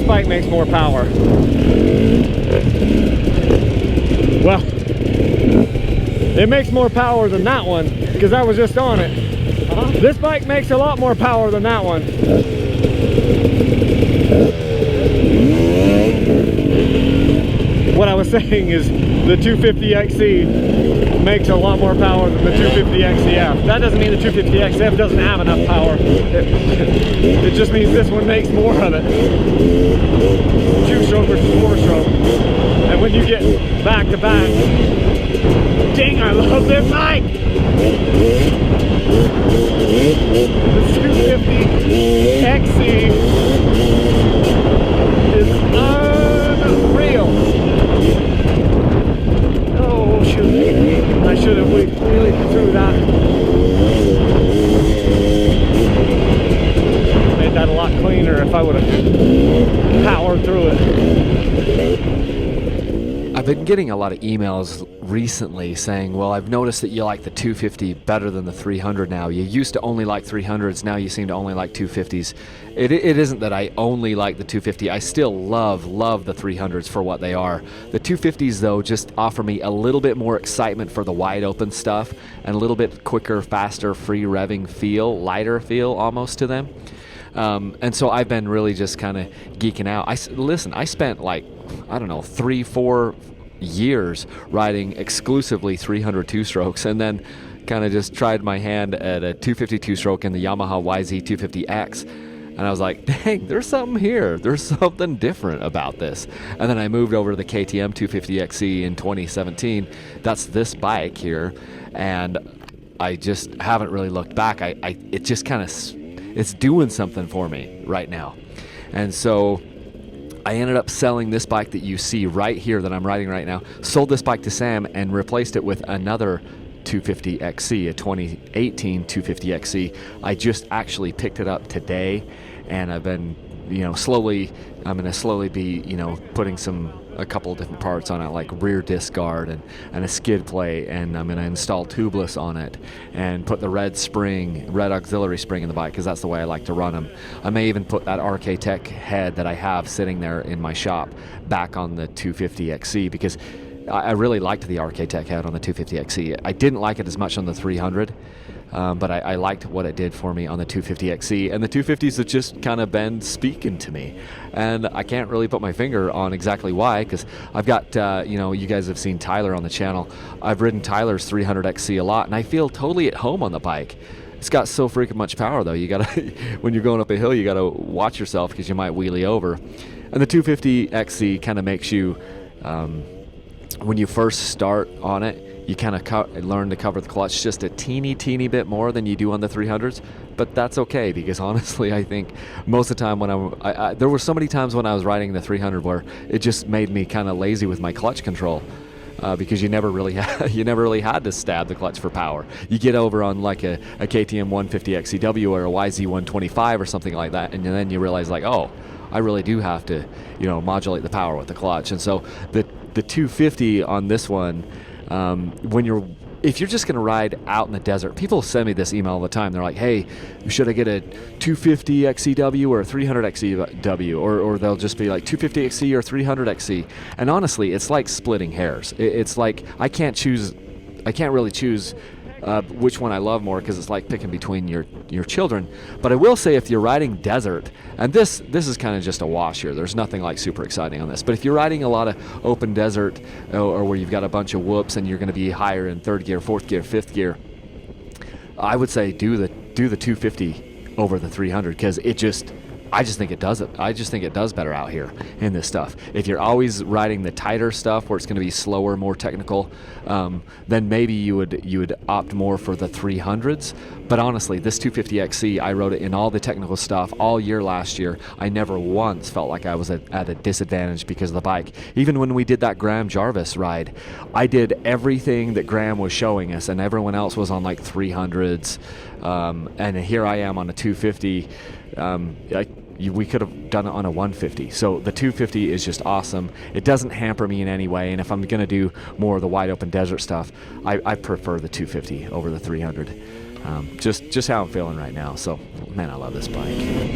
bike makes more power. Well, it makes more power than that one because I was just on it. This bike makes a lot more power than that one. What I was saying is the 250XC makes a lot more power than the 250XCF. That doesn't mean the 250XF doesn't have enough power. It just means this one makes more of it. 2-stroke versus 4-stroke. And when you get back to back, dang, I love this bike! The 250XC is unreal. Oh shoot, I should have really threw that. Made that a lot cleaner if I would have powered through it. I've been getting a lot of emails recently saying, well, I've noticed that you like the 250 better than the 300 now. You used to only like 300s, now you seem to only like 250s. It isn't that I only like the 250. I still love the 300s for what they are. The 250s, though, just offer me a little bit more excitement for the wide open stuff and a little bit quicker, faster, free revving feel, lighter feel almost to them. And so I've been really just kind of geeking out. I spent like, I don't know, 3-4 years riding exclusively 300 two-strokes, and then kind of just tried my hand at a 250 two-stroke in the Yamaha YZ250X. And I was like, dang, there's something here. There's something different about this. And then I moved over to the KTM 250XE in 2017. That's this bike here. And I just haven't really looked back. It just kind of, it's doing something for me right now. And so I ended up selling this bike that you see right here that I'm riding right now. Sold this bike to Sam and replaced it with another 250XC, a 2018 250XC. I just actually picked it up today, and I've been, I'm going to slowly be, putting a couple of different parts on it, like rear disc guard and a skid plate, and I'm going to install tubeless on it and put the red auxiliary spring in the bike because that's the way I like to run them. I may even put that RK Tech head that I have sitting there in my shop back on the 250XC because I really liked the RK Tech head on the 250XC. I didn't like it as much on the 300, but I liked what it did for me on the 250XC, and the 250s have just kind of been speaking to me, and I can't really put my finger on exactly why, because I've got, you guys have seen Tyler on the channel. I've ridden Tyler's 300XC a lot, and I feel totally at home on the bike. It's got so freaking much power, though. You gotta, when you're going up a hill, you gotta watch yourself because you might wheelie over. And the 250XC kind of makes you, when you first start on it, you kind of learn to cover the clutch just a teeny bit more than you do on the 300s, but that's okay because honestly, I think most of the time when there were so many times when I was riding the 300 where it just made me kind of lazy with my clutch control. Because you never really had to stab the clutch for power. You get over on like a KTM 150 XCW or a YZ 125 or something like that, and then you realize like, oh, I really do have to, modulate the power with the clutch. And so the 250 on this one, if you're just going to ride out in the desert, people send me this email all the time. They're like, hey, should I get a 250 XCW or a 300 XCW? Or they'll just be like 250 XC or 300 XC. And honestly, it's like splitting hairs. It's like I can't really choose which one I love more because it's like picking between your children. But I will say if you're riding desert, and this is kind of just a wash here, there's nothing like super exciting on this, but if you're riding a lot of open desert or where you've got a bunch of whoops and you're going to be higher in third gear, fourth gear, fifth gear, I would say do the 250 over the 300 because I just think it does it. I just think it does better out here in this stuff. If you're always riding the tighter stuff where it's going to be slower, more technical, then maybe you would opt more for the 300s. But honestly, this 250XC, I rode it in all the technical stuff all year last year. I never once felt like I was at a disadvantage because of the bike. Even when we did that Graham Jarvis ride, I did everything that Graham was showing us, and everyone else was on like 300s. And here I am on a 250. We could have done it on a 150. So the 250 is just awesome. It doesn't hamper me in any way, and if I'm going to do more of the wide open desert stuff, I prefer the 250 over the 300. Just how I'm feeling right now. So, man, I love this bike.